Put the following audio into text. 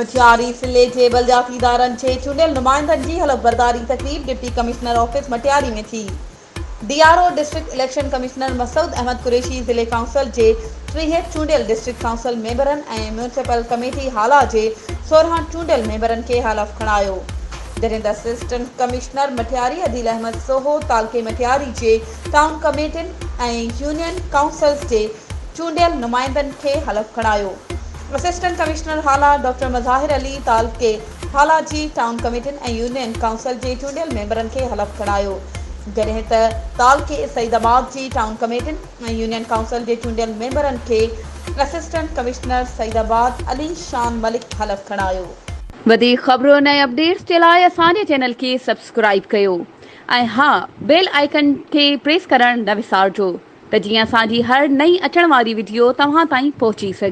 मटियारी ज़िले जे बलदियाती इदारनि जे चूंडियल नुमाइंदनि जी हलफ़बरदारी तक़रीब डिप्टी कमिश्नर ऑफिस मटियारी में थी। DRO district election commissioner Masood Ahmed Qureshi ज़िले काउंसिल जे 63 चूंडियल डिस्ट्रिक्ट काउंसिल मेंबरनि ऐं म्यूनिसिपल कमेटी हाला जे 16 चूंडियल मेंबरनि खे हलफ़ खणायो, जॾहिं त असिस्टेंट कमिश्नर मटियारी अदील अहमद सोहो तालके मटियारी जे टाउन कमेटियुनि ऐं यूनियन काउंसिल्स जे चूंडियल नुमाइंदनि खे हलफ़ खणायो। Assistant commissioner Hala doctor Mazahir Ali तालके हाला जी टाउन कमेटियुनि ऐं यूनियन काउंसिल जे चूंडियल मेंबरनि खे हलफ़ खणायो, जॾहिं त तालके सईदाबाद जी टाउन कमेटियुनि ऐं यूनियन काउंसिल जे चूंडियल मेंबरनि खे असिस्टेंट कमिश्नर सईदाबाद अली शान मलिक हलफ़ खणायो। वधीक ख़बरुनि ऐं अपडेट्स जे लाइ असांजे चैनल खे सब्सक्राइब कयो ऐं हा बेल आइकन खे प्रेस करणु न विसारिजो त जीअं असांजी हर नई अचण वारी वीडियो तव्हां ताईं पहुची सघे।